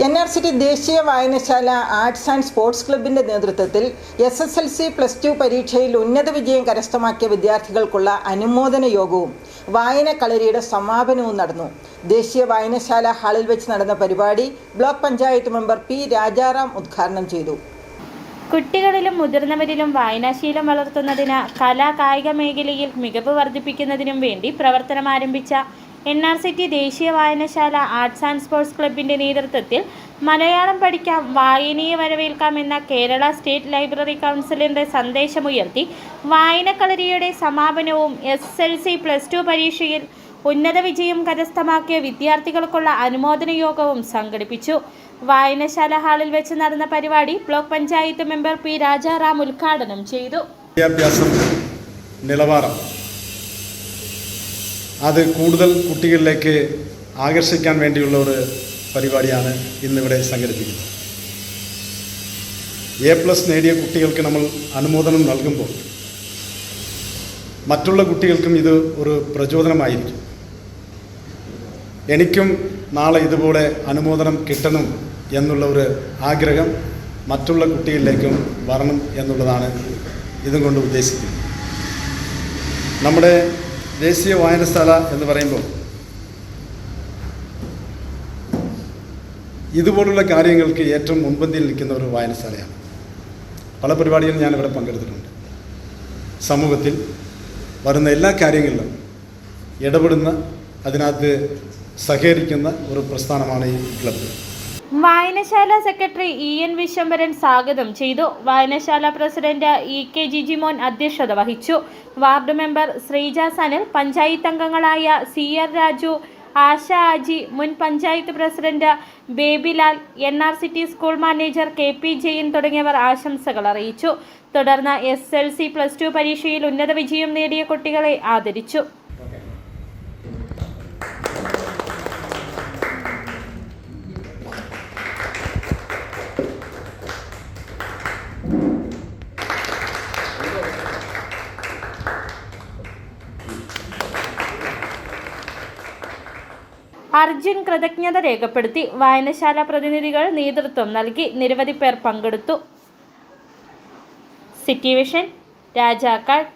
NRCT ദേശീയ വായനശാല arts and sports ക്ലബിന്റെ നേതൃത്വത്തിൽ SSLC+2 പരീക്ഷയിൽ ഉന്നത വിജയം കരസ്ഥമാക്കിയ വിദ്യാർത്ഥികൾക്കുള്ള അനുമോദന യോഗവും വായനക്കളരിയുടെ സമാപനവും നടന്നു. ദേശീയ വായനശാല ഹാളിൽ വെച്ച് നടന്ന പരിപാടി block panchayat member P. Rajaram ഉദ്ഘാടനം ചെയ്തു. കുട്ടികളിലും മുതിർന്നവരിലും വായനാശീലം വളർത്തുന്നതിന് കലാ കായിക മേഖലയിൽ മികവ് വർദ്ധിപ്പിക്കുന്നതിനും വേണ്ടി പ്രവർത്തനം ആരംഭിച്ച NRCT ദേശീയ വായനശാല ആർട്സ് ആൻഡ് സ്പോർട്സ് ക്ലബിൻ്റെ നേതൃത്വത്തിൽ മലയാളം പഠിക്കാം, വായനയെ വരവേൽക്കാം എന്ന കേരള സ്റ്റേറ്റ് ലൈബ്രറി കൗൺസിലിൻ്റെ സന്ദേശമുയർത്തി വായനക്കളരിയുടെ സമാപനവും SSLC+2 പരീക്ഷയിൽ ഉന്നത വിജയം കരസ്ഥമാക്കിയ വിദ്യാർത്ഥികൾക്കുള്ള അനുമോദന യോഗവും സംഘടിപ്പിച്ചു. വായനശാല ഹാളിൽ വെച്ച് നടന്ന പരിപാടി block panchayat member P. Rajaram ഉദ്ഘാടനം ചെയ്തു. വിദ്യാഭ്യാസം നിലവാരം അത് കൂടുതൽ കുട്ടികളിലേക്ക് ആകർഷിക്കാൻ വേണ്ടിയുള്ള ഒരു പരിപാടിയാണ് ഇന്നിവിടെ സംഘടിപ്പിക്കുന്നത്. A+ നേടിയ കുട്ടികൾക്ക് നമ്മൾ അനുമോദനം നൽകുമ്പോൾ മറ്റുള്ള കുട്ടികൾക്കും ഇത് ഒരു പ്രചോദനമായിരിക്കും. എനിക്കും നാളെ ഇതുപോലെ അനുമോദനം കിട്ടണം എന്നുള്ള ഒരു ആഗ്രഹം മറ്റുള്ള കുട്ടികളിലേക്കും വരണം എന്നുള്ളതാണ് ഇതും കൊണ്ട് ഉദ്ദേശിക്കുന്നത്. നമ്മുടെ ദേശീയ വായനശാല എന്ന് പറയുമ്പോൾ ഇതുപോലുള്ള കാര്യങ്ങൾക്ക് ഏറ്റവും മുൻപന്തിയിൽ നിൽക്കുന്ന ഒരു വായനശാലയാണ്. പല പരിപാടികളും ഞാനിവിടെ പങ്കെടുത്തിട്ടുണ്ട്. സമൂഹത്തിൽ വരുന്ന എല്ലാ കാര്യങ്ങളിലും ഇടപെടുന്ന, അതിനകത്ത് സഹകരിക്കുന്ന ഒരു പ്രസ്ഥാനമാണ് ഈ ക്ലബ്ബ്. വായനശാല സെക്രട്ടറി EN വിശ്വംഭരൻ സ്വാഗതം ചെയ്തു. വായനശാല പ്രസിഡന്റ് EK ജിജിമോൻ അധ്യക്ഷത വഹിച്ചു. വാർഡ് മെമ്പർ ശ്രീജ സനൽ, പഞ്ചായത്ത് അംഗങ്ങളായ CR രാജു, ആശ ആജി, മുൻ panchayat president Babylal, NRCT school manager KP Jain തുടങ്ങിയവർ ആശംസകൾ അറിയിച്ചു. തുടർന്ന് SSLC+2 പരീക്ഷയിൽ ഉന്നത വിജയം നേടിയ കുട്ടികളെ ആദരിച്ചു. അർജുൻ കൃതജ്ഞത രേഖപ്പെടുത്തി. വായനശാല പ്രതിനിധികൾ നേതൃത്വം നൽകി. നിരവധി പേർ പങ്കെടുത്തു. City vision, Rajakkad.